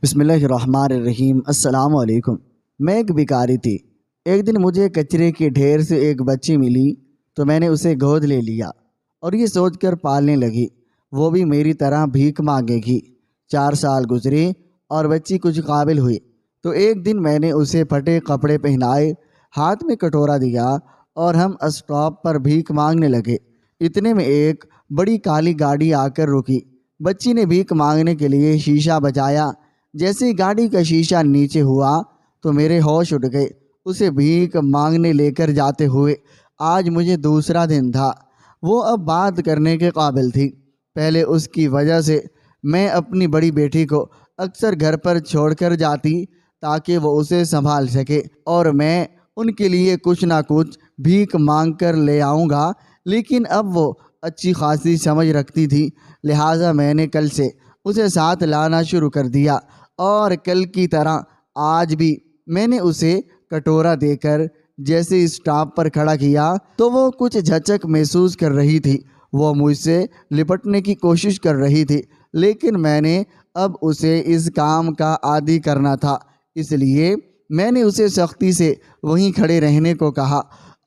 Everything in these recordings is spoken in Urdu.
بسم اللہ الرحمن الرحیم۔ السلام علیکم۔ میں ایک بیکاری تھی۔ ایک دن مجھے کچرے کے ڈھیر سے ایک بچی ملی تو میں نے اسے گود لے لیا اور یہ سوچ کر پالنے لگی وہ بھی میری طرح بھیک مانگے گی۔ 4 سال گزرے اور بچی کچھ قابل ہوئی تو ایک دن میں نے اسے پھٹے کپڑے پہنائے، ہاتھ میں کٹورا دیا اور ہم اسٹاپ پر بھیک مانگنے لگے۔ اتنے میں ایک بڑی کالی گاڑی آ کر رکی۔ بچی نے بھیک مانگنے کے لیے شیشہ بجایا۔ جیسے ہی گاڑی کا شیشہ نیچے ہوا تو میرے ہوش اڑ گئے۔ اسے بھیک مانگنے لے کر جاتے ہوئے آج مجھے دوسرا دن تھا۔ وہ اب بات کرنے کے قابل تھی۔ پہلے اس کی وجہ سے میں اپنی بڑی بیٹی کو اکثر گھر پر چھوڑ کر جاتی تاکہ وہ اسے سنبھال سکے اور میں ان کے لیے کچھ نہ کچھ بھیک مانگ کر لے آؤں گا، لیکن اب وہ اچھی خاصی سمجھ رکھتی تھی، لہٰذا میں نے کل سے اسے ساتھ لانا شروع کر دیا اور کل کی طرح آج بھی میں نے اسے کٹورا دے کر جیسے اسٹاپ پر کھڑا کیا تو وہ کچھ جھجک محسوس کر رہی تھی۔ وہ مجھ سے لپٹنے کی کوشش کر رہی تھی، لیکن میں نے اب اسے اس کام کا عادی کرنا تھا، اس لیے میں نے اسے سختی سے وہیں کھڑے رہنے کو کہا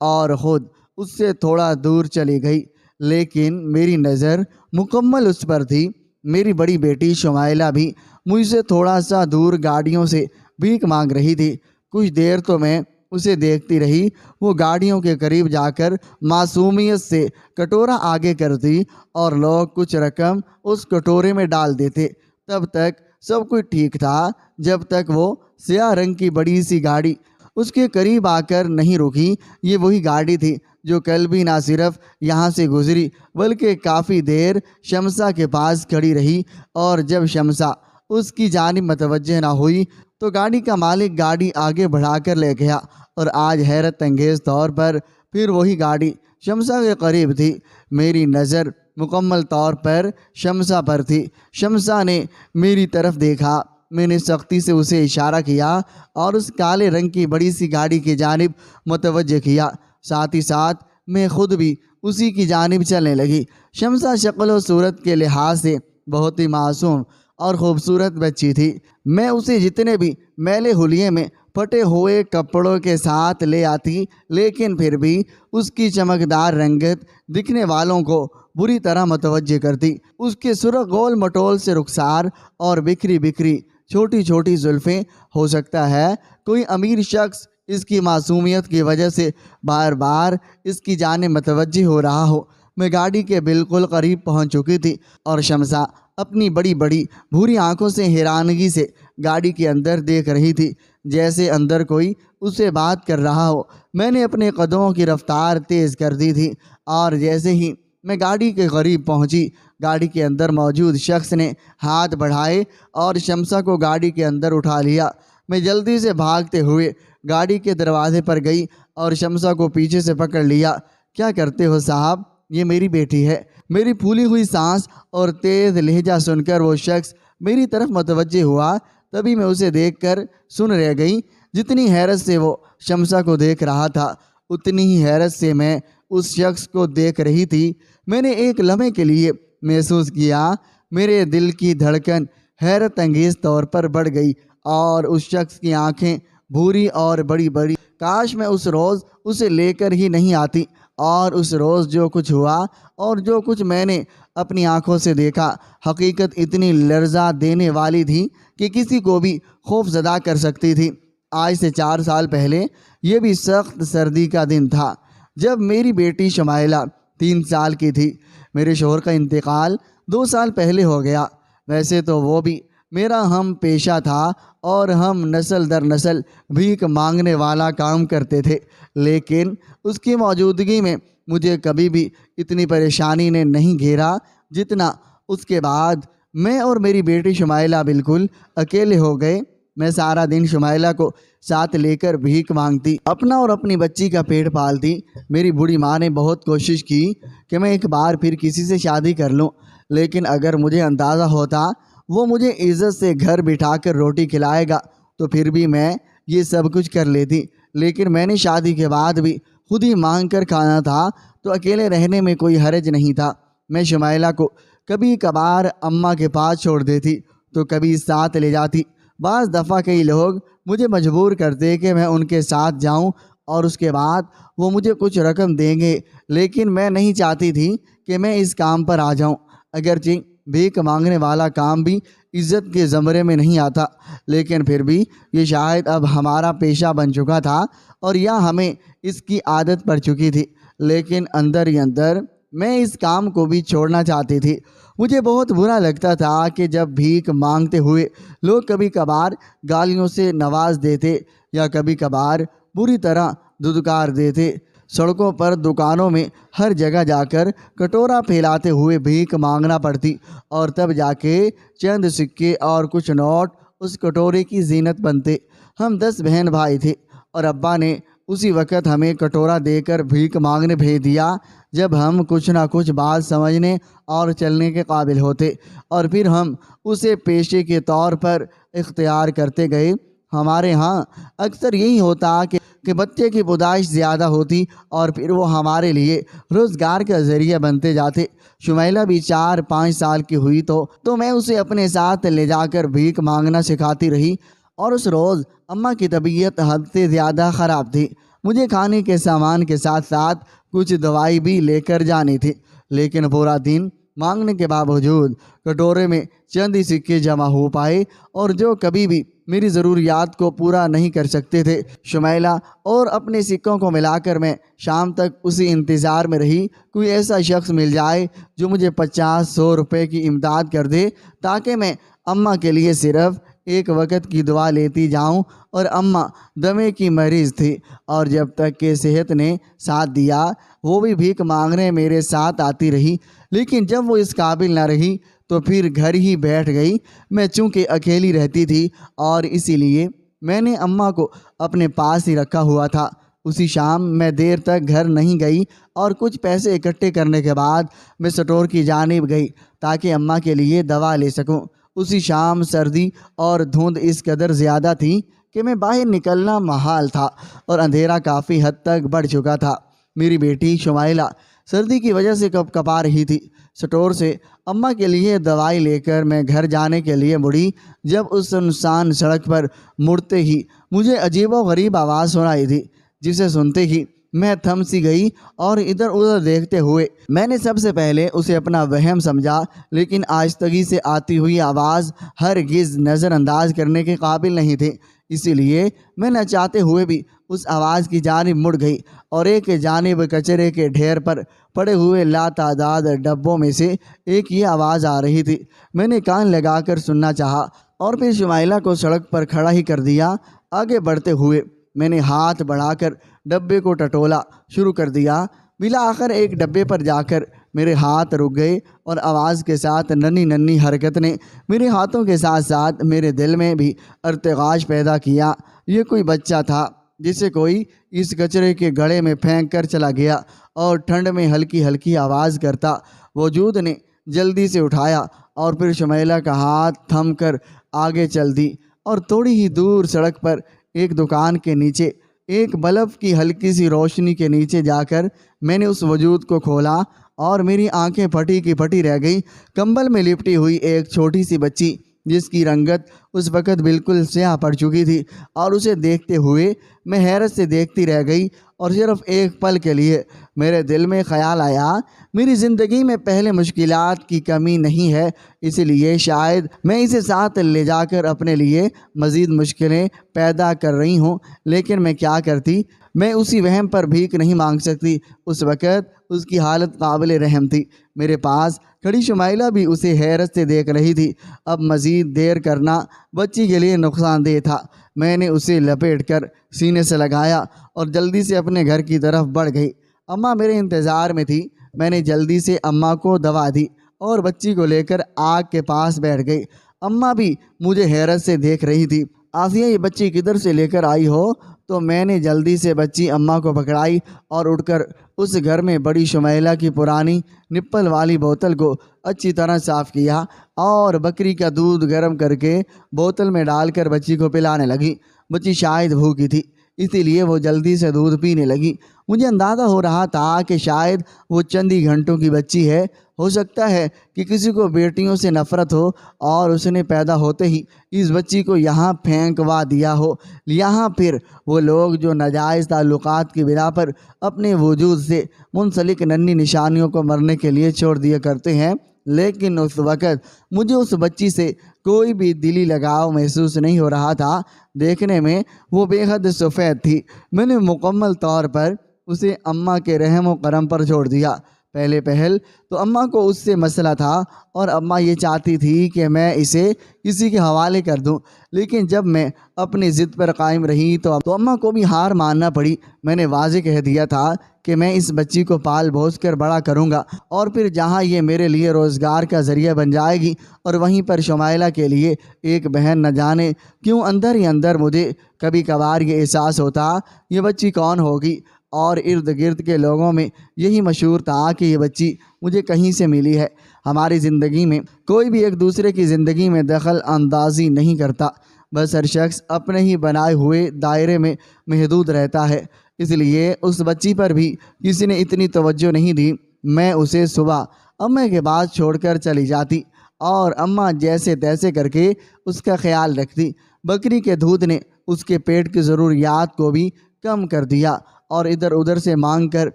اور خود اس سے تھوڑا دور چلی گئی، لیکن میری نظر مکمل اس پر تھی۔ میری بڑی بیٹی شمائلہ بھی مجھ سے تھوڑا سا دور گاڑیوں سے بھیک مانگ رہی تھی۔ کچھ دیر تو میں اسے دیکھتی رہی۔ وہ گاڑیوں کے قریب جا کر معصومیت سے کٹورا آگے کرتی اور لوگ کچھ رقم اس کٹورے میں ڈال دیتے۔ تب تک سب کچھ ٹھیک تھا جب تک وہ سیاہ رنگ کی بڑی سی گاڑی اس کے قریب آ کر نہیں رکی۔ یہ وہی گاڑی تھی جو کل بھی نہ صرف یہاں سے گزری بلکہ کافی دیر شمسا کے پاس کھڑی رہی، اور جب شمسا اس کی جانب متوجہ نہ ہوئی تو گاڑی کا مالک گاڑی آگے بڑھا کر لے گیا، اور آج حیرت انگیز طور پر پھر وہی گاڑی شمسا کے قریب تھی۔ میری نظر مکمل طور پر شمسا پر تھی۔ شمسا نے میری طرف دیکھا، میں نے سختی سے اسے اشارہ کیا اور اس کالے رنگ کی بڑی سی گاڑی کی جانب متوجہ کیا، ساتھ ہی ساتھ میں خود بھی اسی کی جانب چلنے لگی۔ شمسا شکل و صورت کے لحاظ سے بہت ہی معصوم اور خوبصورت بچی تھی۔ میں اسے جتنے بھی میلے حلیے میں پھٹے ہوئے کپڑوں کے ساتھ لے آتی، لیکن پھر بھی اس کی چمکدار رنگت دکھنے والوں کو بری طرح متوجہ کرتی۔ اس کے سرخ گول مٹول سے رخسار اور بکھری بکھری چھوٹی چھوٹی زلفیں، ہو سکتا ہے کوئی امیر شخص اس کی معصومیت کی وجہ سے بار بار اس کی جانب متوجہ ہو رہا ہو۔ میں گاڑی کے بالکل قریب پہنچ چکی تھی اور شمسا اپنی بڑی بڑی بھوری آنکھوں سے حیرانگی سے گاڑی کے اندر دیکھ رہی تھی، جیسے اندر کوئی اس سے بات کر رہا ہو۔ میں نے اپنے قدموں کی رفتار تیز کر دی تھی اور جیسے ہی میں گاڑی کے قریب پہنچی، گاڑی کے اندر موجود شخص نے ہاتھ بڑھائے اور شمسا کو گاڑی کے اندر اٹھا لیا۔ میں جلدی سے بھاگتے ہوئے گاڑی کے دروازے پر گئی اور شمسا کو پیچھے سے پکڑ لیا۔ کیا کرتے ہو صاحب؟ یہ میری بیٹی ہے۔ میری پھولی ہوئی سانس اور تیز لہجہ سن کر وہ شخص میری طرف متوجہ ہوا، تبھی میں اسے دیکھ کر سن رہ گئی۔ جتنی حیرت سے وہ شمسا کو دیکھ رہا تھا، اتنی ہی حیرت سے میں اس شخص کو دیکھ رہی تھی۔ میں نے ایک لمحے کے لیے محسوس کیا میرے دل کی دھڑکن حیرت انگیز طور پر بڑھ گئی اور اس شخص کی آنکھیں بھوری اور بڑی بڑی۔ کاش میں اس روز اسے لے کر ہی نہیں آتی، اور اس روز جو کچھ ہوا اور جو کچھ میں نے اپنی آنکھوں سے دیکھا، حقیقت اتنی لرزا دینے والی تھی کہ کسی کو بھی خوف زدہ کر سکتی تھی۔ آج سے 4 سال پہلے یہ بھی سخت سردی کا دن تھا جب میری بیٹی شمائلہ 3 سال کی تھی۔ میرے شوہر کا انتقال 2 سال پہلے ہو گیا۔ ویسے تو وہ بھی میرا ہم پیشہ تھا اور ہم نسل در نسل بھیک مانگنے والا کام کرتے تھے، لیکن اس کی موجودگی میں مجھے کبھی بھی اتنی پریشانی نے نہیں گھیرا جتنا اس کے بعد میں اور میری بیٹی شمائلہ بالکل اکیلے ہو گئے۔ میں سارا دن شمائلہ کو ساتھ لے کر بھیک مانگتی، اپنا اور اپنی بچی کا پیٹ پالتی۔ میری بوڑھی ماں نے بہت کوشش کی کہ میں ایک بار پھر کسی سے شادی کر لوں، لیکن اگر مجھے اندازہ ہوتا وہ مجھے عزت سے گھر بٹھا کر روٹی کھلائے گا تو پھر بھی میں یہ سب کچھ کر لیتی، لیکن میں نے شادی کے بعد بھی خود ہی مانگ کر کھانا تھا، تو اکیلے رہنے میں کوئی حرج نہیں تھا۔ میں شمائلہ کو کبھی کبھار اماں کے پاس چھوڑ دیتی تو کبھی ساتھ لے جاتی۔ بعض دفعہ کئی لوگ مجھے مجبور کرتے کہ میں ان کے ساتھ جاؤں اور اس کے بعد وہ مجھے کچھ رقم دیں گے، لیکن میں نہیں چاہتی تھی کہ میں اس کام پر آ جاؤں۔ اگرچہ بھیک مانگنے والا کام بھی عزت کے زمرے میں نہیں آتا، لیکن پھر بھی یہ شاید اب ہمارا پیشہ بن چکا تھا اور یا ہمیں اس کی عادت پڑ چکی تھی، لیکن اندر ہی اندر میں اس کام کو بھی چھوڑنا چاہتی تھی۔ مجھے بہت برا لگتا تھا کہ جب بھیک مانگتے ہوئے لوگ کبھی کبھار گالیوں سے نواز دیتے یا کبھی کبھار بری طرح دھتکار دیتے۔ سڑکوں پر، دکانوں میں، ہر جگہ جا کر کٹورا پھیلاتے ہوئے بھیک مانگنا پڑتی اور تب جا کے چند سکے اور کچھ نوٹ اس کٹورے کی زینت بنتے۔ ہم 10 بہن بھائی تھے اور ابا نے اسی وقت ہمیں کٹورا دے کر بھیک مانگنے بھیج دیا جب ہم کچھ نہ کچھ بات سمجھنے اور چلنے کے قابل ہوتے، اور پھر ہم اسے پیشے کے طور پر اختیار کرتے گئے۔ ہمارے ہاں اکثر یہی ہوتا کہ بچے کی پیدائش زیادہ ہوتی اور پھر وہ ہمارے لیے روزگار کا ذریعہ بنتے جاتے۔ شمیلہ بھی 4-5 سال کی ہوئی تو میں اسے اپنے ساتھ لے جا کر بھیک مانگنا سکھاتی رہی، اور اس روز اماں کی طبیعت حد سے زیادہ خراب تھی۔ مجھے کھانے کے سامان کے ساتھ ساتھ کچھ دوائی بھی لے کر جانی تھی، لیکن پورا دن مانگنے کے باوجود کٹورے میں چند ہی سکے جمع ہو پائے، اور جو کبھی بھی میری ضروریات کو پورا نہیں کر سکتے تھے۔ شمیلہ اور اپنے سکوں کو ملا کر میں شام تک اسی انتظار میں رہی کوئی ایسا شخص مل جائے جو مجھے 50-100 روپے کی امداد کر دے تاکہ میں اماں کے لیے صرف ایک وقت کی دعا لیتی جاؤں۔ اور اماں دمے کی مریض تھی، اور جب تک کہ صحت نے ساتھ دیا وہ بھی بھیک مانگنے میرے ساتھ آتی رہی، لیکن جب وہ اس قابل نہ رہی تو پھر گھر ہی بیٹھ گئی۔ میں چونکہ اکیلی رہتی تھی اور اسی لیے میں نے اماں کو اپنے پاس ہی رکھا ہوا تھا۔ اسی شام میں دیر تک گھر نہیں گئی اور کچھ پیسے اکٹھے کرنے کے بعد میں سٹور کی جانب گئی تاکہ اماں کے لیے دوا لے سکوں۔ اسی شام سردی اور دھند اس قدر زیادہ تھی کہ میں باہر نکلنا محال تھا اور اندھیرا کافی حد تک بڑھ چکا تھا۔ میری بیٹی شمیلہ سردی کی وجہ سے کپ کپا رہی تھی۔ سٹور سے اماں کے لیے دوائی لے کر میں گھر جانے کے لیے مڑی، جب اس سنسان سڑک پر مڑتے ہی مجھے عجیب و غریب آواز سنائی دی، جسے سنتے ہی میں تھم سی گئی اور ادھر ادھر دیکھتے ہوئے میں نے سب سے پہلے اسے اپنا وہم سمجھا، لیکن آہستگی سے آتی ہوئی آواز ہرگز نظر انداز کرنے کے قابل نہیں تھی، اسی لیے میں نہ چاہتے ہوئے بھی اس آواز کی جانب مڑ گئی اور ایک جانب کچرے کے ڈھیر پر پڑے ہوئے لاتعداد ڈبوں میں سے ایک یہ آواز آ رہی تھی۔ میں نے کان لگا کر سننا چاہا اور پھر شمیلہ کو سڑک پر کھڑا ہی کر دیا۔ آگے بڑھتے ہوئے میں نے ہاتھ بڑھا کر ڈبے کو ٹٹولا شروع کر دیا۔ بالآخر ایک ڈبے پر جا کر میرے ہاتھ رک گئے اور آواز کے ساتھ ننھی ننھی حرکت نے میرے ہاتھوں کے ساتھ ساتھ میرے دل میں بھی ارتعاش پیدا کیا۔ یہ کوئی بچہ تھا جسے کوئی اس کچرے کے گڑھے میں پھینک کر چلا گیا، اور ٹھنڈ میں ہلکی ہلکی آواز کرتا وجود نے جلدی سے اٹھایا اور پھر شمیلہ کا ہاتھ تھم کر آگے چل دی، اور تھوڑی ہی دور سڑک پر ایک دکان کے نیچے ایک بلب کی ہلکی سی روشنی کے نیچے جا کر میں نے اس وجود کو کھولا اور میری آنکھیں پھٹی کی پھٹی رہ گئیں۔ کمبل میں لپٹی ہوئی ایک چھوٹی سی بچی جس کی رنگت اس وقت بالکل سیاہ پڑ چکی تھی، اور اسے دیکھتے ہوئے میں حیرت سے دیکھتی رہ گئی، اور صرف ایک پل کے لیے میرے دل میں خیال آیا میری زندگی میں پہلے مشکلات کی کمی نہیں ہے، اس لیے شاید میں اسے ساتھ لے جا کر اپنے لیے مزید مشکلیں پیدا کر رہی ہوں۔ لیکن میں کیا کرتی؟ میں اسی وہم پر بھیک نہیں مانگ سکتی۔ اس وقت اس کی حالت قابل رحم تھی۔ میرے پاس کھڑی شمیلہ بھی اسے حیرت سے دیکھ رہی تھی۔ اب مزید دیر کرنا بچی کے لیے نقصان دہ تھا۔ میں نے اسے لپیٹ کر سینے سے لگایا اور جلدی سے اپنے گھر کی طرف بڑھ گئی۔ اماں میرے انتظار میں تھی۔ میں نے جلدی سے اماں کو دوا دی اور بچی کو لے کر آگ کے پاس بیٹھ گئی۔ اماں بھی مجھے حیرت سے دیکھ رہی تھی۔ آسیہ، یہ بچی کدھر سے لے کر آئی ہو؟ تو میں نے جلدی سے بچی اماں کو پکڑائی اور اٹھ کر اس گھر میں بڑی شمیلہ کی پرانی نپل والی بوتل کو اچھی طرح صاف کیا اور بکری کا دودھ گرم کر کے بوتل میں ڈال کر بچی کو پلانے لگی۔ بچی شاید بھوکی تھی، اسی لیے وہ جلدی سے دودھ پینے لگی۔ مجھے اندازہ ہو رہا تھا کہ شاید وہ چند ہی گھنٹوں کی بچی ہے، ہو سکتا ہے کہ کسی کو بیٹیوں سے نفرت ہو اور اس نے پیدا ہوتے ہی اس بچی کو یہاں پھینکوا دیا ہو، یہاں پھر وہ لوگ جو ناجائز تعلقات کی بنا پر اپنے وجود سے منسلک ننھی نشانیوں کو مرنے کے لیے چھوڑ دیا کرتے ہیں، لیکن اس وقت مجھے اس بچی سے کوئی بھی دلی لگاؤ محسوس نہیں ہو رہا تھا۔ دیکھنے میں وہ بے حد سفید تھی۔ میں نے مکمل طور پر اسے اماں کے رحم و کرم پر چھوڑ دیا۔ پہلے پہل تو اماں کو اس سے مسئلہ تھا اور اماں یہ چاہتی تھی کہ میں اسے کسی کے حوالے کر دوں، لیکن جب میں اپنی ضد پر قائم رہی تو اماں کو بھی ہار ماننا پڑی۔ میں نے واضح کہہ دیا تھا کہ میں اس بچی کو پال پوس کر بڑا کروں گا، اور پھر جہاں یہ میرے لیے روزگار کا ذریعہ بن جائے گی، اور وہیں پر شمائلہ کے لیے ایک بہن، نہ جانے کیوں اندر ہی اندر مجھے کبھی کبھار یہ احساس ہوتا یہ بچی کون ہوگی، اور ارد گرد کے لوگوں میں یہی مشہور تھا کہ یہ بچی مجھے کہیں سے ملی ہے۔ ہماری زندگی میں کوئی بھی ایک دوسرے کی زندگی میں دخل اندازی نہیں کرتا، بس ہر شخص اپنے ہی بنائے ہوئے دائرے میں محدود رہتا ہے۔ اس لیے اس بچی پر بھی کسی نے اتنی توجہ نہیں دی۔ میں اسے صبح اماں کے بعد چھوڑ کر چلی جاتی اور اماں جیسے تیسے کر کے اس کا خیال رکھتی۔ بکری کے دودھ نے اس کے پیٹ کی ضروریات کو بھی کم کر دیا، اور ادھر ادھر سے مانگ کر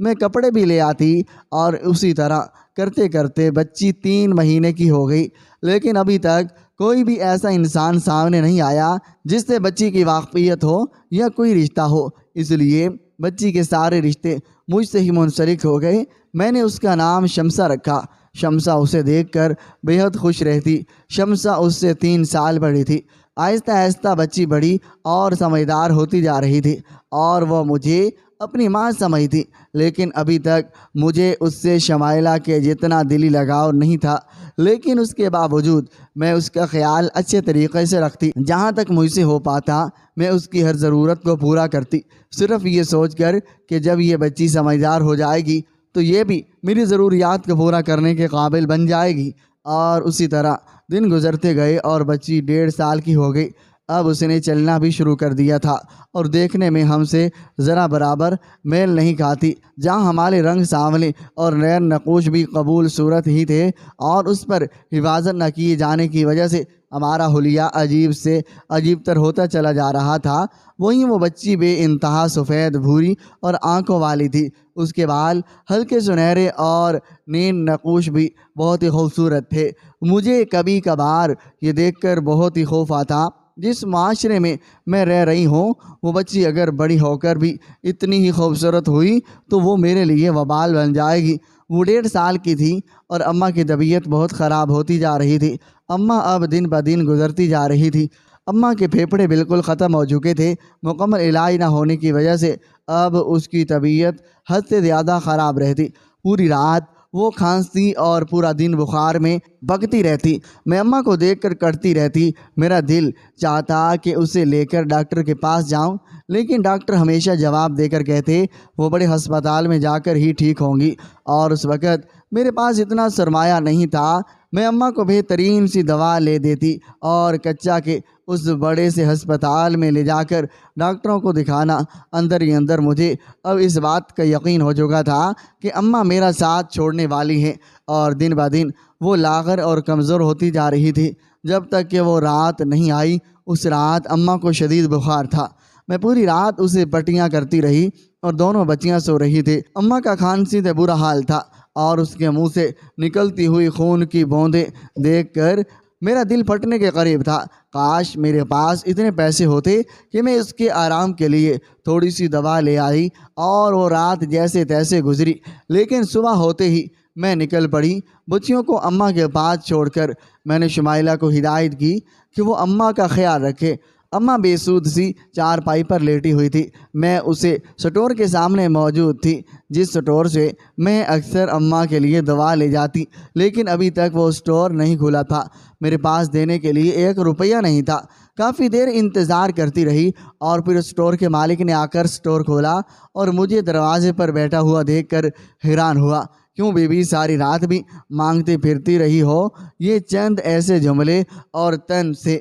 میں کپڑے بھی لے آتی، اور اسی طرح کرتے کرتے بچی 3 مہینے کی ہو گئی، لیکن ابھی تک کوئی بھی ایسا انسان سامنے نہیں آیا جس سے بچی کی واقفیت ہو یا کوئی رشتہ ہو۔ اس لیے بچی کے سارے رشتے مجھ سے ہی منسلک ہو گئے۔ میں نے اس کا نام شمسہ رکھا۔ شمسہ اسے دیکھ کر بے حد خوش رہتی۔ شمسہ اس سے 3 سال بڑی تھی۔ آہستہ آہستہ بچی بڑی اور سمجھدار ہوتی جا رہی تھی، اور وہ مجھے اپنی ماں سمجھتی، لیکن ابھی تک مجھے اس سے شمائلہ کے جتنا دلی لگاؤ نہیں تھا، لیکن اس کے باوجود میں اس کا خیال اچھے طریقے سے رکھتی۔ جہاں تک مجھ سے ہو پاتا میں اس کی ہر ضرورت کو پورا کرتی، صرف یہ سوچ کر کہ جب یہ بچی سمجھدار ہو جائے گی تو یہ بھی میری ضروریات کو پورا کرنے کے قابل بن جائے گی۔ اور اسی طرح دن گزرتے گئے اور بچی 1.5 سال کی ہو گئی۔ اب اس نے چلنا بھی شروع کر دیا تھا، اور دیکھنے میں ہم سے ذرا برابر میل نہیں کھاتی۔ جہاں ہمارے رنگ سانولے اور نین نقوش بھی قبول صورت ہی تھے، اور اس پر حفاظت نہ کیے جانے کی وجہ سے ہمارا حلیہ عجیب سے عجیب تر ہوتا چلا جا رہا تھا، وہیں وہ بچی بے انتہا سفید بھوری اور آنکھوں والی تھی۔ اس کے بال ہلکے سنہرے اور نین نقوش بھی بہت ہی خوبصورت تھے۔ مجھے کبھی کبھار یہ دیکھ کر بہت ہی خوف آتا، جس معاشرے میں میں رہ رہی ہوں وہ بچی اگر بڑی ہو کر بھی اتنی ہی خوبصورت ہوئی تو وہ میرے لیے وبال بن جائے گی۔ وہ 1.5 سال کی تھی اور اماں کی طبیعت بہت خراب ہوتی جا رہی تھی۔ اماں اب دن بدن گزرتی جا رہی تھی۔ اماں کے پھیپھڑے بالکل ختم ہو چکے تھے۔ مکمل علاج نہ ہونے کی وجہ سے اب اس کی طبیعت حد سے زیادہ خراب رہتی۔ پوری رات وہ کھانستی اور پورا دن بخار میں بکتی رہتی۔ میں اماں کو دیکھ کر کڑتی رہتی۔ میرا دل چاہتا کہ اسے لے کر ڈاکٹر کے پاس جاؤں، لیکن ڈاکٹر ہمیشہ جواب دے کر کہتے وہ بڑے ہسپتال میں جا کر ہی ٹھیک ہوں گی، اور اس وقت میرے پاس اتنا سرمایہ نہیں تھا۔ میں اماں کو بہترین سی دوا لے دیتی اور کچا کے اس بڑے سے ہسپتال میں لے جا کر ڈاکٹروں کو دکھانا۔ اندر ہی اندر مجھے اب اس بات کا یقین ہو چکا تھا کہ اماں میرا ساتھ چھوڑنے والی ہیں، اور دن بدن وہ لاغر اور کمزور ہوتی جا رہی تھی۔ جب تک کہ وہ رات نہیں آئی، اس رات اماں کو شدید بخار تھا۔ میں پوری رات اسے پٹیاں کرتی رہی اور دونوں بچیاں سو رہی تھی۔ اماں کا کھانسی سے برا حال تھا، اور اس کے منہ سے نکلتی ہوئی خون کی بوندیں دیکھ کر میرا دل پھٹنے کے قریب تھا۔ کاش میرے پاس اتنے پیسے ہوتے کہ میں اس کے آرام کے لیے تھوڑی سی دوا لے آئی، اور وہ رات جیسے تیسے گزری۔ لیکن صبح ہوتے ہی میں نکل پڑی۔ بچیوں کو اماں کے پاس چھوڑ کر میں نے شمائلہ کو ہدایت کی کہ وہ اماں کا خیال رکھے۔ اماں بے سود سی چارپائی پر لیٹی ہوئی تھی۔ میں اسے سٹور کے سامنے موجود تھی، جس سٹور سے میں اکثر اماں کے لیے دوا لے جاتی، لیکن ابھی تک وہ سٹور نہیں کھلا تھا۔ میرے پاس دینے کے لیے 1 روپیہ نہیں تھا۔ کافی دیر انتظار کرتی رہی، اور پھر سٹور کے مالک نے آ کر سٹور کھولا اور مجھے دروازے پر بیٹھا ہوا دیکھ کر حیران ہوا۔ کیوں بیوی ساری رات بھی مانگتے پھرتی رہی ہو؟ یہ چند ایسے جملے اور تن سے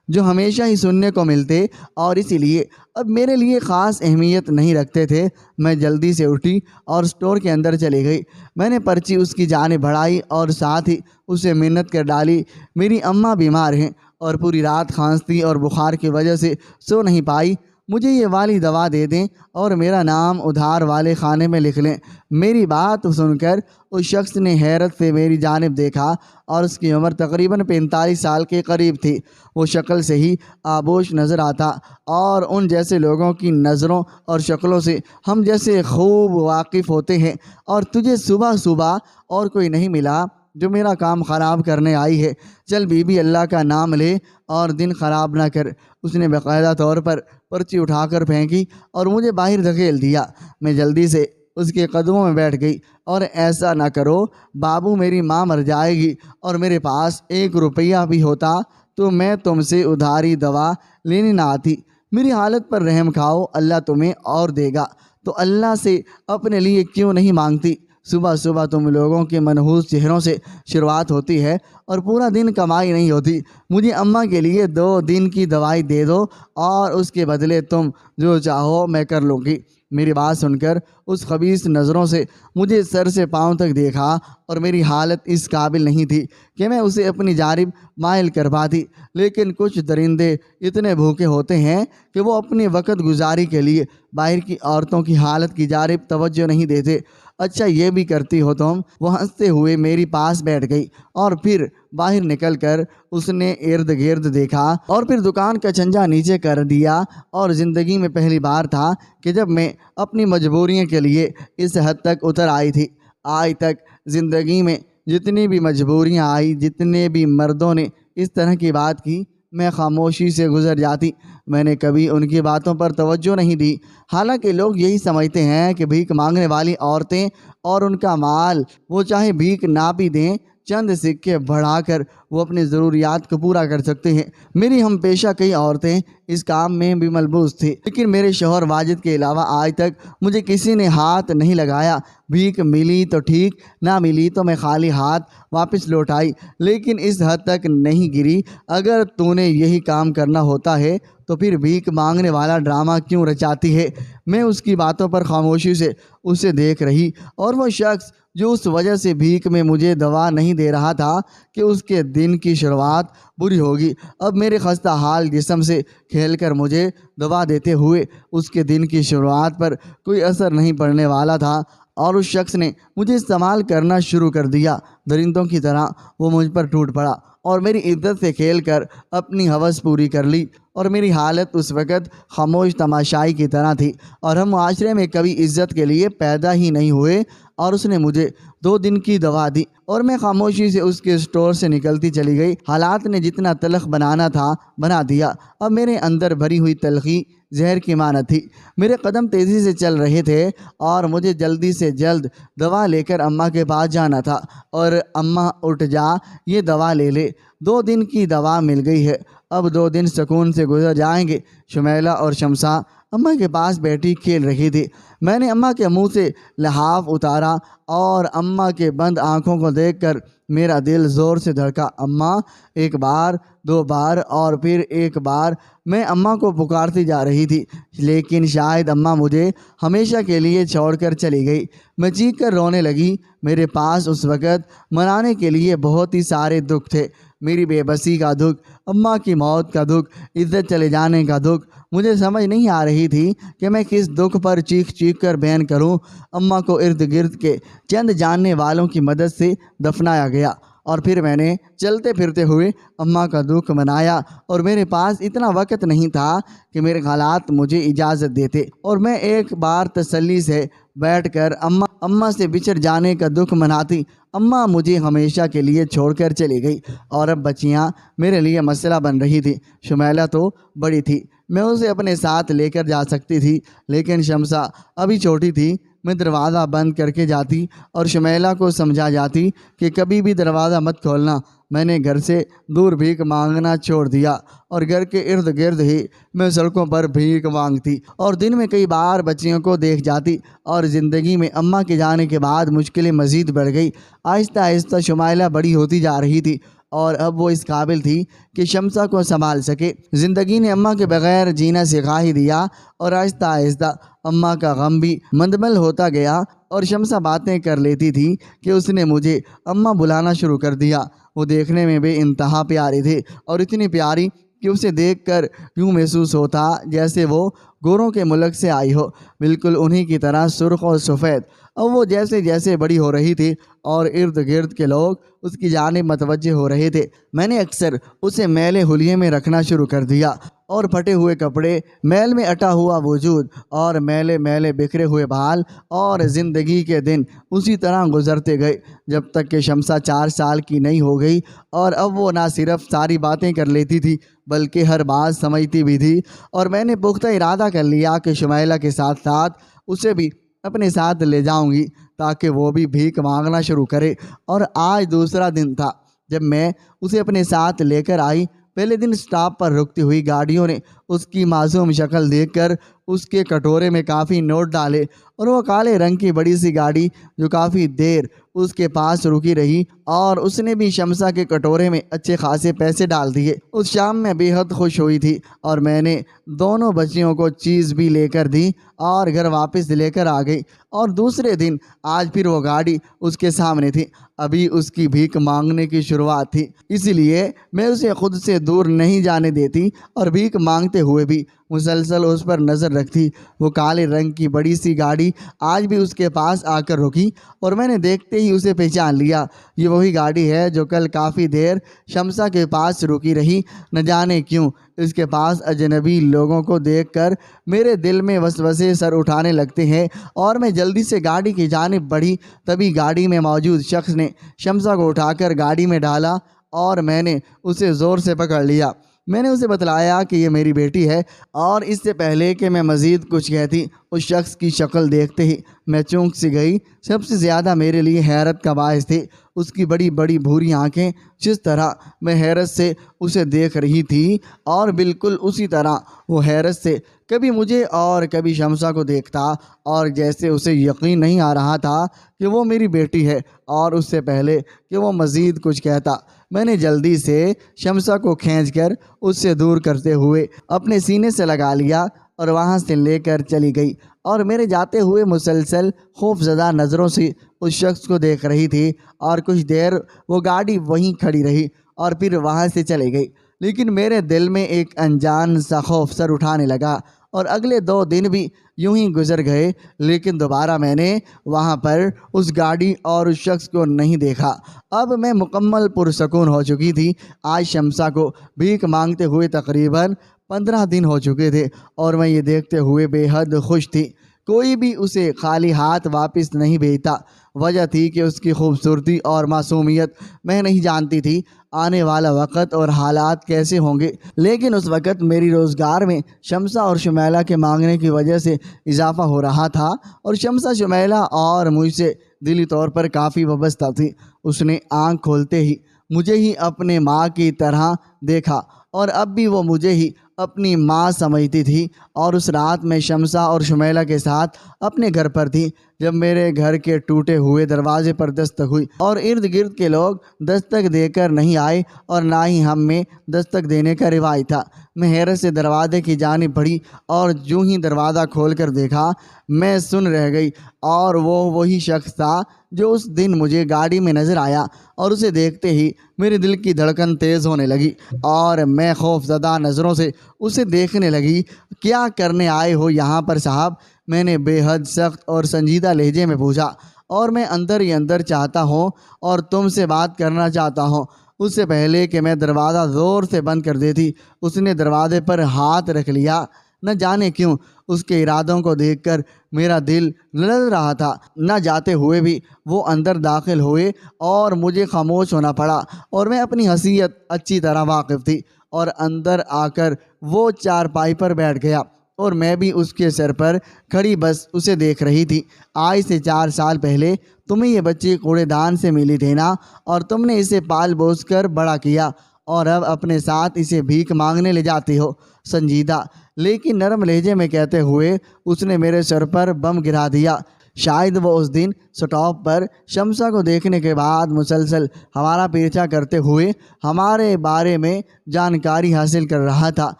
جو ہمیشہ ہی سننے کو ملتے اور اسی لیے اب میرے لیے خاص اہمیت نہیں رکھتے تھے۔ میں جلدی سے اٹھی اور اسٹور کے اندر چلی گئی۔ میں نے پرچی اس کی جانب بڑھائی اور ساتھ ہی اسے منت کر ڈالی، میری اماں بیمار ہیں اور پوری رات کھانستی اور بخار کی وجہ سے سو نہیں پائی، مجھے یہ والی دوا دے دیں اور میرا نام ادھار والے خانے میں لکھ لیں۔ میری بات سن کر اس شخص نے حیرت سے میری جانب دیکھا اور اس کی عمر تقریباً 45 سال کے قریب تھی۔ وہ شکل سے ہی آبوش نظر آتا اور ان جیسے لوگوں کی نظروں اور شکلوں سے ہم جیسے خوب واقف ہوتے ہیں، اور تجھے صبح صبح اور کوئی نہیں ملا جو میرا کام خراب کرنے آئی ہے؟ چل بی بی، اللہ کا نام لے اور دن خراب نہ کر۔ اس نے باقاعدہ طور پر پرچی اٹھا کر پھینکی اور مجھے باہر دھکیل دیا۔ میں جلدی سے اس کے قدموں میں بیٹھ گئی اور ایسا نہ کرو بابو، میری ماں مر جائے گی اور میرے پاس 1 روپیہ بھی ہوتا تو میں تم سے ادھاری دوا لینے نہ آتی۔ میری حالت پر رحم کھاؤ، اللہ تمہیں اور دے گا تو اللہ سے اپنے لیے کیوں نہیں مانگتی؟ صبح صبح تم لوگوں کے منحوس چہروں سے شروعات ہوتی ہے اور پورا دن کمائی نہیں ہوتی۔ مجھے اماں کے لیے 2 دن کی دوائی دے دو اور اس کے بدلے تم جو چاہو میں کر لوں گی۔ میری بات سن کر اس خبیث نظروں سے مجھے سر سے پاؤں تک دیکھا اور میری حالت اس قابل نہیں تھی کہ میں اسے اپنی جانب مائل کر پاتی، لیکن کچھ درندے اتنے بھوکے ہوتے ہیں کہ وہ اپنی وقت گزاری کے لیے باہر کی عورتوں کی حالت کی جانب توجہ نہیں دیتے۔ اچھا یہ بھی کرتی ہو تم؟ وہ ہنستے ہوئے میری پاس بیٹھ گئی اور پھر باہر نکل کر اس نے ارد گرد دیکھا اور پھر دکان کا چھنجا نیچے کر دیا۔ اور زندگی میں پہلی بار تھا کہ جب میں اپنی مجبوریوں کے لیے اس حد تک اتر آئی تھی۔ آج تک زندگی میں جتنی بھی مجبوریاں آئی، جتنے بھی مردوں نے اس طرح کی بات کی، میں خاموشی سے گزر جاتی۔ میں نے کبھی ان کی باتوں پر توجہ نہیں دی، حالانکہ لوگ یہی سمجھتے ہیں کہ بھیک مانگنے والی عورتیں اور ان کا مال، وہ چاہے بھیک نہ بھی دیں، چند سکے بڑھا کر وہ اپنی ضروریات کو پورا کر سکتے ہیں۔ میری ہم پیشہ کئی عورتیں اس کام میں بھی ملبوس تھیں، لیکن میرے شوہر واجد کے علاوہ آج تک مجھے کسی نے ہاتھ نہیں لگایا۔ بھیک ملی تو ٹھیک، نہ ملی تو میں خالی ہاتھ واپس لوٹ آئی، لیکن اس حد تک نہیں گری۔ اگر تو نے یہی کام کرنا ہوتا ہے تو پھر بھیک مانگنے والا ڈرامہ کیوں رچاتی ہے؟ میں اس کی باتوں پر خاموشی سے اسے دیکھ رہی، اور وہ شخص جو اس وجہ سے بھیک میں مجھے دوا نہیں دے رہا تھا کہ اس کے دن کی شروعات بری ہوگی، اب میرے خستہ حال جسم سے کھیل کر مجھے دوا دیتے ہوئے اس کے دن کی شروعات پر کوئی اثر نہیں پڑنے والا تھا، اور اس شخص نے مجھے استعمال کرنا شروع کر دیا۔ درندوں کی طرح وہ مجھ پر ٹوٹ پڑا اور میری عزت سے کھیل کر اپنی ہوس پوری کر لی، اور میری حالت اس وقت خاموش تماشائی کی طرح تھی، اور ہم معاشرے میں کبھی عزت کے لیے پیدا ہی نہیں ہوئے۔ اور اس نے مجھے 2 دن کی دوا دی اور میں خاموشی سے اس کے اسٹور سے نکلتی چلی گئی۔ حالات نے جتنا تلخ بنانا تھا بنا دیا۔ اب میرے اندر بھری ہوئی تلخی زہر کی مانند تھی۔ میرے قدم تیزی سے چل رہے تھے اور مجھے جلدی سے جلد دوا لے کر اماں کے پاس جانا تھا، اور اماں اٹھ جا، یہ دوا لے لے، 2 دن کی دوا مل گئی ہے، اب 2 دن سکون سے گزر جائیں گے۔ شمیلہ اور شمسا اماں کے پاس بیٹھی کھیل رہی تھی۔ میں نے اماں کے منہ سے لحاف اتارا اور اماں کے بند آنکھوں کو دیکھ کر میرا دل زور سے دھڑکا۔ اماں! 1 بار، 2 بار اور پھر 1 بار میں اماں کو پکارتی جا رہی تھی، لیکن شاید اماں مجھے ہمیشہ کے لیے چھوڑ کر چلی گئی۔ میں چیخ کر رونے لگی۔ میرے پاس اس وقت منانے کے لیے بہت ہی سارے دکھ تھے۔ میری بے بسی کا دکھ، اماں کی موت کا دکھ، عزت چلے جانے کا دکھ۔ مجھے سمجھ نہیں آ رہی تھی کہ میں کس دکھ پر چیخ چیخ کر بیان کروں۔ اماں کو ارد گرد کے چند جاننے والوں کی مدد سے دفنایا گیا، اور پھر میں نے چلتے پھرتے ہوئے اماں کا دکھ منایا، اور میرے پاس اتنا وقت نہیں تھا کہ میرے حالات مجھے اجازت دیتے، اور میں ایک بار تسلی سے بیٹھ کر اماں سے بچھڑ جانے کا دکھ مناتی۔ اماں مجھے ہمیشہ کے لیے چھوڑ کر چلی گئی، اور اب بچیاں میرے لیے مسئلہ بن رہی تھی۔ شمیلہ تو بڑی تھی، میں اسے اپنے ساتھ لے کر جا سکتی تھی، لیکن شمسا ابھی چھوٹی تھی۔ میں دروازہ بند کر کے جاتی اور شمیلہ کو سمجھا جاتی کہ کبھی بھی دروازہ مت کھولنا۔ میں نے گھر سے دور بھیک مانگنا چھوڑ دیا، اور گھر کے ارد گرد ہی میں سڑکوں پر بھیک مانگتی، اور دن میں کئی بار بچیوں کو دیکھ جاتی، اور زندگی میں اماں کے جانے کے بعد مشکلیں مزید بڑھ گئی۔ آہستہ آہستہ شمیلہ بڑی ہوتی جا رہی تھی، اور اب وہ اس قابل تھی کہ شمسہ کو سنبھال سکے۔ زندگی نے اماں کے بغیر جینا سکھا ہی دیا، اور آہستہ آہستہ اماں کا غم بھی مندمل ہوتا گیا، اور شمسہ باتیں کر لیتی تھی کہ اس نے مجھے اماں بلانا شروع کر دیا۔ وہ دیکھنے میں بے انتہا پیاری تھی، اور اتنی پیاری کہ اسے دیکھ کر یوں محسوس ہوتا جیسے وہ گوروں کے ملک سے آئی ہو، بالکل انہی کی طرح سرخ اور سفید۔ اور وہ جیسے جیسے بڑی ہو رہی تھی اور ارد گرد کے لوگ اس کی جانب متوجہ ہو رہے تھے، میں نے اکثر اسے میلے حلیے میں رکھنا شروع کر دیا، اور پھٹے ہوئے کپڑے، میل میں اٹا ہوا وجود، اور میلے میلے بکھرے ہوئے بال، اور زندگی کے دن اسی طرح گزرتے گئے جب تک کہ شمسہ 4 سال کی نہیں ہو گئی۔ اور اب وہ نہ صرف ساری باتیں کر لیتی تھی بلکہ ہر بات سمجھتی بھی تھی، اور میں نے پختہ ارادہ کر لیا کہ شمیلہ کے ساتھ ساتھ اسے بھی اپنے ساتھ لے جاؤں گی تاکہ وہ بھی بھیک مانگنا شروع کرے۔ اور آج دوسرا دن تھا جب میں اسے اپنے ساتھ لے کر آئی۔ پہلے دن اسٹاپ پر رکتی ہوئی گاڑیوں نے اس کی معصوم شکل دیکھ کر اس کے کٹورے میں کافی نوٹ ڈالے، اور وہ کالے رنگ کی بڑی سی گاڑی جو کافی دیر اس کے پاس رکی رہی، اور اس نے بھی شمسہ کے کٹورے میں اچھے خاصے پیسے ڈال دیے۔ اس شام میں بے حد خوش ہوئی تھی، اور میں نے دونوں بچیوں کو چیز بھی لے کر دی اور گھر واپس لے کر آ گئی۔ اور دوسرے دن آج پھر وہ گاڑی اس کے سامنے تھی۔ ابھی اس کی بھیک مانگنے کی شروعات تھی، اسی لیے میں اسے خود سے دور نہیں جانے دیتی، اور بھیک مانگتے ہوئے بھی مسلسل اس پر نظر رکھتی۔ وہ کالے رنگ کی بڑی سی گاڑی آج بھی اس کے پاس آ کر رکی، اور میں نے دیکھتے ہی اسے پہچان لیا۔ یہ وہی گاڑی ہے جو کل کافی دیر شمسہ کے پاس رکی رہی۔ نہ جانے کیوں اس کے پاس اجنبی لوگوں کو دیکھ کر میرے دل میں وسوسے سر اٹھانے لگتے ہیں، اور میں جلدی سے گاڑی کی جانب بڑھی۔ تبھی گاڑی میں موجود شخص نے شمسہ کو اٹھا کر گاڑی میں ڈالا، اور میں نے اسے زور سے پکڑ لیا۔ میں نے اسے بتلایا کہ یہ میری بیٹی ہے، اور اس سے پہلے کہ میں مزید کچھ کہتی اس شخص کی شکل دیکھتے ہی میں چونک سی گئی۔ سب سے زیادہ میرے لیے حیرت کا باعث تھی اس کی بڑی بڑی بھوری آنکھیں۔ جس طرح میں حیرت سے اسے دیکھ رہی تھی، اور بالکل اسی طرح وہ حیرت سے کبھی مجھے اور کبھی شمسہ کو دیکھتا، اور جیسے اسے یقین نہیں آ رہا تھا کہ وہ میری بیٹی ہے۔ اور اس سے پہلے کہ وہ مزید کچھ کہتا، میں نے جلدی سے شمسہ کو کھینچ کر اس سے دور کرتے ہوئے اپنے سینے سے لگا لیا، اور وہاں سے لے کر چلی گئی، اور میرے جاتے ہوئے مسلسل خوف زدہ نظروں سے اس شخص کو دیکھ رہی تھی۔ اور کچھ دیر وہ گاڑی وہیں کھڑی رہی، اور پھر وہاں سے چلی گئی، لیکن میرے دل میں ایک انجان سا خوف سر اٹھانے لگا۔ اور اگلے 2 دن بھی یوں ہی گزر گئے، لیکن دوبارہ میں نے وہاں پر اس گاڑی اور اس شخص کو نہیں دیکھا۔ اب میں مکمل پرسکون ہو چکی تھی۔ آج شمسہ کو بھیک مانگتے ہوئے تقریباً 15 دن ہو چکے تھے، اور میں یہ دیکھتے ہوئے بے حد خوش تھی۔ کوئی بھی اسے خالی ہاتھ واپس نہیں بھیجتا۔ وجہ تھی کہ اس کی خوبصورتی اور معصومیت۔ میں نہیں جانتی تھی آنے والا وقت اور حالات کیسے ہوں گے، لیکن اس وقت میری روزگار میں شمسہ اور شمیلہ کے مانگنے کی وجہ سے اضافہ ہو رہا تھا، اور شمسہ شمیلہ اور مجھ سے دلی طور پر کافی وابستہ تھی۔ اس نے آنکھ کھولتے ہی مجھے ہی اپنے ماں کی طرح دیکھا، اور اب بھی وہ مجھے ہی اپنی ماں سمجھتی تھی۔ اور اس رات میں شمسہ اور شمیلہ کے ساتھ اپنے گھر پر تھی جب میرے گھر کے ٹوٹے ہوئے دروازے پر دستک ہوئی، اور ارد گرد کے لوگ دستک دے کر نہیں آئے، اور نہ ہی ہم میں دستک دینے کا رواج تھا۔ میں حیرت سے دروازے کی جانب بڑھی، اور جو ہی دروازہ کھول کر دیکھا میں سن رہ گئی، اور وہ وہی شخص تھا جو اس دن مجھے گاڑی میں نظر آیا۔ اور اسے دیکھتے ہی میرے دل کی دھڑکن تیز ہونے لگی، اور میں خوف زدہ نظروں سے اسے دیکھنے لگی۔ کیا کرنے آئے ہو یہاں پر صاحب؟ میں نے بے حد سخت اور سنجیدہ لہجے میں پوچھا۔ اور میں اندر ہی اندر چاہتا ہوں اور تم سے بات کرنا چاہتا ہوں۔ اس سے پہلے کہ میں دروازہ زور سے بند کر دیتی، اس نے دروازے پر ہاتھ رکھ لیا۔ نہ جانے کیوں اس کے ارادوں کو دیکھ کر میرا دل لڑ رہا تھا۔ نہ جاتے ہوئے بھی وہ اندر داخل ہوئے، اور مجھے خاموش ہونا پڑا، اور میں اپنی حیثیت اچھی طرح واقف تھی۔ اور اندر آ کر وہ چارپائی پر بیٹھ گیا، اور میں بھی اس کے سر پر کھڑی بس اسے دیکھ رہی تھی۔ آج سے 4 سال پہلے تمہیں یہ بچی کوڑے دان سے ملی تھی نا، اور تم نے اسے پال پوس کر بڑا کیا، اور اب اپنے ساتھ اسے بھیک مانگنے لے جاتے ہو۔ سنجیدہ لیکن نرم لہجے میں کہتے ہوئے اس نے میرے سر پر بم گرا دیا۔ شاید وہ اس دن سٹاپ پر شمسہ کو دیکھنے کے بعد مسلسل ہمارا پیچھا کرتے ہوئے ہمارے بارے میں جانکاری حاصل کر رہا تھا،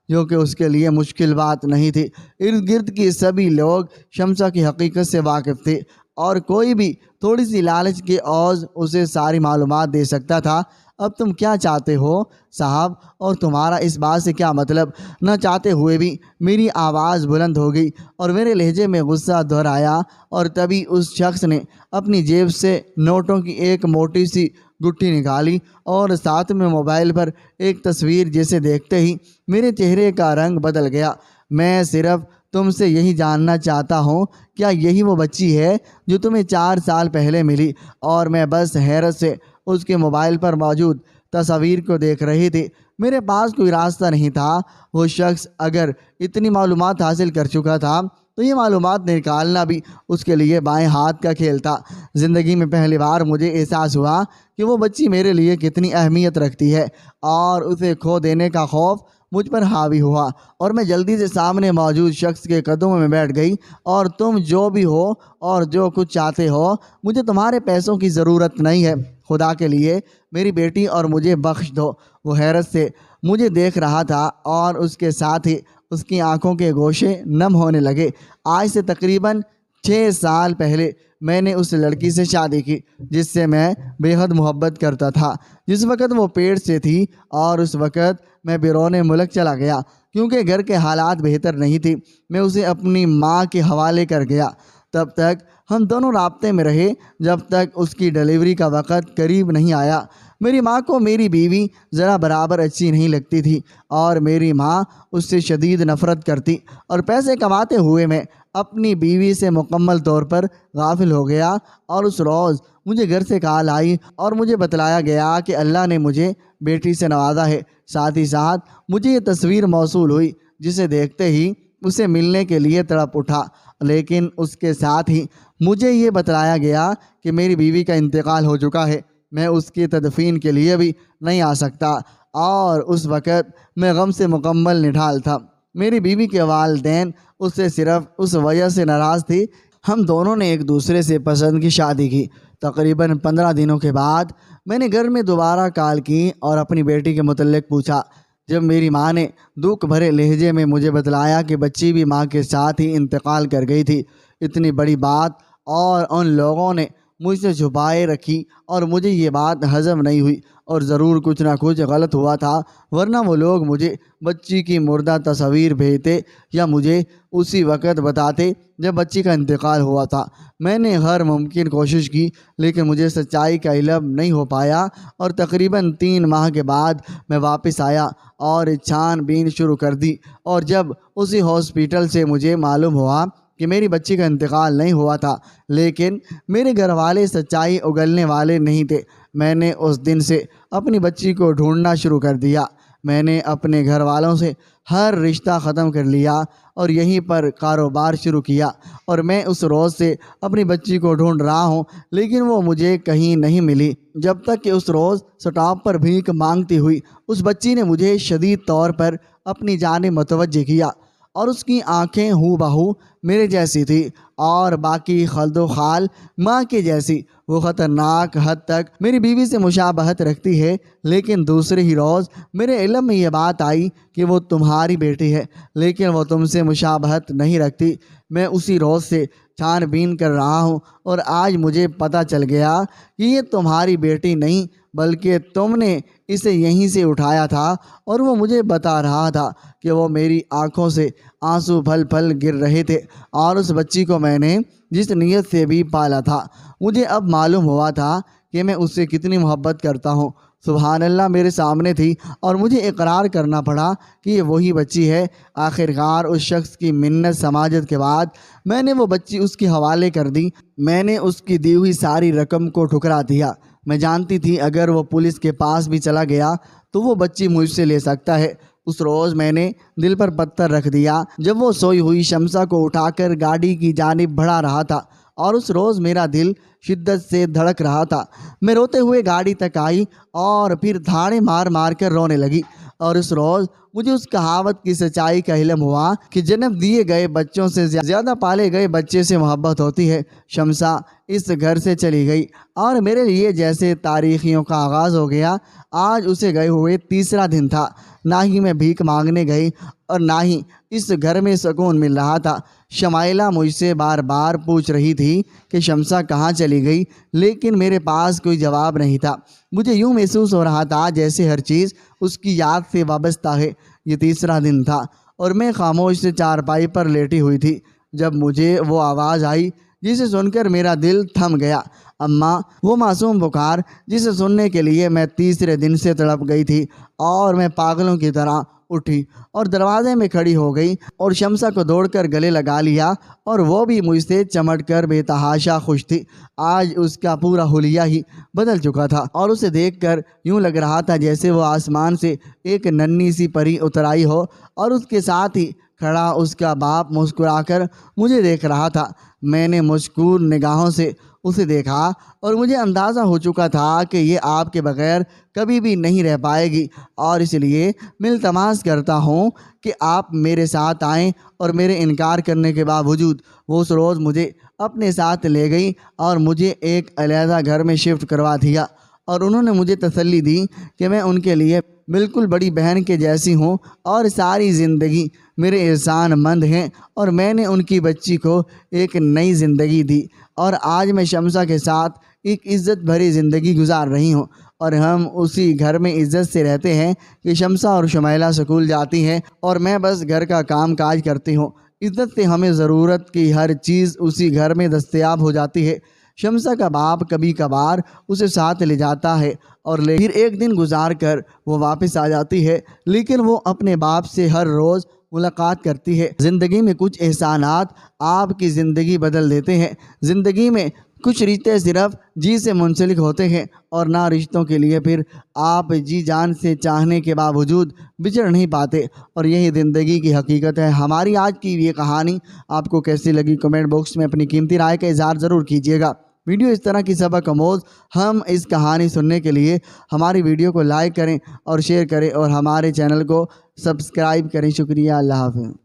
جو کہ اس کے لیے مشکل بات نہیں تھی۔ ارد گرد کی سبھی لوگ شمسہ کی حقیقت سے واقف تھے اور کوئی بھی تھوڑی سی لالچ کے عوض اسے ساری معلومات دے سکتا تھا۔ اب تم کیا چاہتے ہو صاحب، اور تمہارا اس بات سے کیا مطلب؟ نہ چاہتے ہوئے بھی میری آواز بلند ہو گئی اور میرے لہجے میں غصہ دہرایا، اور تبھی اس شخص نے اپنی جیب سے نوٹوں کی ایک موٹی سی گٹھی نکالی اور ساتھ میں موبائل پر ایک تصویر جیسے دیکھتے ہی میرے چہرے کا رنگ بدل گیا۔ میں صرف تم سے یہی جاننا چاہتا ہوں، کیا یہی وہ بچی ہے جو تمہیں 4 سال پہلے ملی؟ اور میں بس حیرت سے اس کے موبائل پر موجود تصاویر کو دیکھ رہی تھی۔ میرے پاس کوئی راستہ نہیں تھا۔ وہ شخص اگر اتنی معلومات حاصل کر چکا تھا تو یہ معلومات نکالنا بھی اس کے لیے بائیں ہاتھ کا کھیل تھا۔ زندگی میں پہلی بار مجھے احساس ہوا کہ وہ بچی میرے لیے کتنی اہمیت رکھتی ہے، اور اسے کھو دینے کا خوف مجھ پر حاوی ہوا، اور میں جلدی سے سامنے موجود شخص کے قدموں میں بیٹھ گئی۔ اور تم جو بھی ہو اور جو کچھ چاہتے ہو، مجھے تمہارے پیسوں کی ضرورت نہیں ہے۔ خدا کے لیے میری بیٹی اور مجھے بخش دو۔ وہ حیرت سے مجھے دیکھ رہا تھا اور اس کے ساتھ ہی اس کی آنکھوں کے گوشے نم ہونے لگے۔ آج سے تقریباً 6 سال پہلے میں نے اس لڑکی سے شادی کی جس سے میں بے حد محبت کرتا تھا۔ جس وقت وہ پیٹ سے تھی اور اس وقت میں بیرون ملک چلا گیا کیونکہ گھر کے حالات بہتر نہیں تھی۔ میں اسے اپنی ماں کے حوالے کر گیا۔ تب تک ہم دونوں رابطے میں رہے جب تک اس کی ڈیلیوری کا وقت قریب نہیں آیا۔ میری ماں کو میری بیوی ذرا برابر اچھی نہیں لگتی تھی اور میری ماں اس سے شدید نفرت کرتی، اور پیسے کماتے ہوئے میں اپنی بیوی سے مکمل طور پر غافل ہو گیا۔ اور اس روز مجھے گھر سے کال آئی اور مجھے بتلایا گیا کہ اللہ نے مجھے بیٹی سے نوازا ہے۔ ساتھ ہی ساتھ مجھے یہ تصویر موصول ہوئی جسے دیکھتے ہی اسے ملنے کے لیے تڑپ اٹھا، لیکن اس کے ساتھ ہی مجھے یہ بتلایا گیا کہ میری بیوی کا انتقال ہو چکا ہے۔ میں اس کی تدفین کے لیے بھی نہیں آ سکتا، اور اس وقت میں غم سے مکمل نڈھال تھا۔ میری بیوی کے والدین اس سے صرف اس وجہ سے ناراض تھی ہم دونوں نے ایک دوسرے سے پسند کی شادی کی۔ تقریباً 15 دنوں کے بعد میں نے گھر میں دوبارہ کال کی اور اپنی بیٹی کے متعلق پوچھا۔ جب میری ماں نے دکھ بھرے لہجے میں مجھے بتلایا کہ بچی بھی ماں کے ساتھ ہی انتقال کر گئی تھی، اتنی بڑی بات اور ان لوگوں نے مجھ سے چھپائے رکھی اور مجھے یہ بات ہضم نہیں ہوئی، اور ضرور کچھ نہ کچھ غلط ہوا تھا، ورنہ وہ لوگ مجھے بچی کی مردہ تصاویر بھیجتے یا مجھے اسی وقت بتاتے جب بچی کا انتقال ہوا تھا۔ میں نے ہر ممکن کوشش کی لیکن مجھے سچائی کا علم نہیں ہو پایا، اور تقریباً 3 ماہ کے بعد میں واپس آیا اور چھان بین شروع کر دی، اور جب اسی ہاسپٹل سے مجھے معلوم ہوا کہ میری بچی کا انتقال نہیں ہوا تھا، لیکن میرے گھر والے سچائی اگلنے والے نہیں تھے۔ میں نے اس دن سے اپنی بچی کو ڈھونڈنا شروع کر دیا۔ میں نے اپنے گھر والوں سے ہر رشتہ ختم کر لیا اور یہیں پر کاروبار شروع کیا، اور میں اس روز سے اپنی بچی کو ڈھونڈ رہا ہوں، لیکن وہ مجھے کہیں نہیں ملی، جب تک کہ اس روز سٹاپ پر بھیک مانگتی ہوئی اس بچی نے مجھے شدید طور پر اپنی جانب متوجہ کیا، اور اس کی آنکھیں ہو بہو میرے جیسی تھی اور باقی خلد و خال ماں کے جیسی۔ وہ خطرناک حد تک میری بیوی سے مشابہت رکھتی ہے، لیکن دوسرے ہی روز میرے علم میں یہ بات آئی کہ وہ تمہاری بیٹی ہے، لیکن وہ تم سے مشابہت نہیں رکھتی۔ میں اسی روز سے چھان بین کر رہا ہوں، اور آج مجھے پتہ چل گیا کہ یہ تمہاری بیٹی نہیں بلکہ تم نے اسے یہیں سے اٹھایا تھا، اور وہ مجھے بتا رہا تھا کہ وہ میری آنکھوں سے آنسو پھل پھل گر رہے تھے، اور اس بچی کو میں نے جس نیت سے بھی پالا تھا، مجھے اب معلوم ہوا تھا کہ میں اس سے کتنی محبت کرتا ہوں۔ سبحان اللہ میرے سامنے تھی اور مجھے اقرار کرنا پڑا کہ یہ وہی بچی ہے۔ آخرکار اس شخص کی منت سماجت کے بعد میں نے وہ بچی اس کے حوالے کر دی۔ میں نے اس کی دی ہوئی ساری رقم کو ٹھکرا دیا۔ میں جانتی تھی اگر وہ پولیس کے پاس بھی چلا گیا تو وہ بچی مجھ سے لے سکتا ہے۔ اس روز میں نے دل پر پتھر رکھ دیا جب وہ سوئی ہوئی شمسہ کو اٹھا کر گاڑی کی جانب بڑھا رہا تھا، اور اس روز میرا دل شدت سے دھڑک رہا تھا۔ میں روتے ہوئے گاڑی تک آئی اور پھر دھاڑے مار مار کر رونے لگی، اور اس روز مجھے اس کہاوت کی سچائی کا علم ہوا کہ جنم دیے گئے بچوں سے زیادہ پالے گئے بچے سے محبت ہوتی ہے۔ شمسہ اس گھر سے چلی گئی اور میرے لیے جیسے تاریخیوں کا آغاز ہو گیا۔ آج اسے گئے ہوئے تیسرا دن تھا۔ نہ ہی میں بھیک مانگنے گئی اور نہ ہی اس گھر میں سکون مل رہا تھا۔ شمائلہ مجھ سے بار بار پوچھ رہی تھی کہ شمسہ کہاں چلی گئی، لیکن میرے پاس کوئی جواب نہیں تھا۔ مجھے یوں محسوس ہو رہا تھا جیسے ہر چیز اس کی یاد سے وابستہ ہے۔ یہ تیسرا دن تھا اور میں خاموش سے چارپائی پر لیٹی ہوئی تھی جب مجھے وہ آواز آئی جسے سن کر میرا دل تھم گیا۔ اماں، وہ معصوم پکار جسے سننے کے لیے میں تیسرے دن سے تڑپ گئی تھی، اور میں پاگلوں کی طرح اٹھی اور دروازے میں کھڑی ہو گئی اور شمسہ کو دوڑ کر گلے لگا لیا، اور وہ بھی مجھ سے چمٹ کر بے تحاشا خوش تھی۔ آج اس کا پورا حلیہ ہی بدل چکا تھا اور اسے دیکھ کر یوں لگ رہا تھا جیسے وہ آسمان سے ایک ننھی سی پری اتر آئی ہو، اور اس کے ساتھ ہی کھڑا اس کا باپ مسکرا کر مجھے دیکھ رہا تھا۔ میں نے مشکور نگاہوں سے اسے دیکھا اور مجھے اندازہ ہو چکا تھا کہ یہ آپ کے بغیر کبھی بھی نہیں رہ پائے گی، اور اس لیے میں التماس کرتا ہوں کہ آپ میرے ساتھ آئیں۔ اور میرے انکار کرنے کے باوجود وہ اس روز مجھے اپنے ساتھ لے گئی اور مجھے ایک علیحدہ گھر میں شفٹ کروا دیا، اور انہوں نے مجھے تسلی دی کہ میں ان کے لیے بالکل بڑی بہن کے جیسی ہوں اور ساری زندگی میرے احسان مند ہیں، اور میں نے ان کی بچی کو ایک نئی زندگی دی، اور آج میں شمسہ کے ساتھ ایک عزت بھری زندگی گزار رہی ہوں، اور ہم اسی گھر میں عزت سے رہتے ہیں کہ شمسہ اور شمائلہ سکول جاتی ہیں اور میں بس گھر کا کام کاج کرتی ہوں۔ عزت سے ہمیں ضرورت کی ہر چیز اسی گھر میں دستیاب ہو جاتی ہے۔ شمسہ کا باپ کبھی کبھار اسے ساتھ لے جاتا ہے اور پھر ایک دن گزار کر وہ واپس آ جاتی ہے، لیکن وہ اپنے باپ سے ہر روز ملاقات کرتی ہے۔ زندگی میں کچھ احسانات آپ کی زندگی بدل دیتے ہیں۔ زندگی میں کچھ رشتے صرف جی سے منسلک ہوتے ہیں، اور نہ رشتوں کے لیے پھر آپ جی جان سے چاہنے کے باوجود بچڑ نہیں پاتے، اور یہی زندگی کی حقیقت ہے۔ ہماری آج کی یہ کہانی آپ کو کیسی لگی، کمنٹ باکس میں اپنی قیمتی رائے کا اظہار ضرور کیجیے گا۔ ویڈیو اس طرح کی سبق آموز ہم اس کہانی سننے کے لیے ہماری ویڈیو کو لائک کریں اور شیئر کریں، اور ہمارے چینل کو سبسکرائب کریں۔ شکریہ، اللہ حافظ۔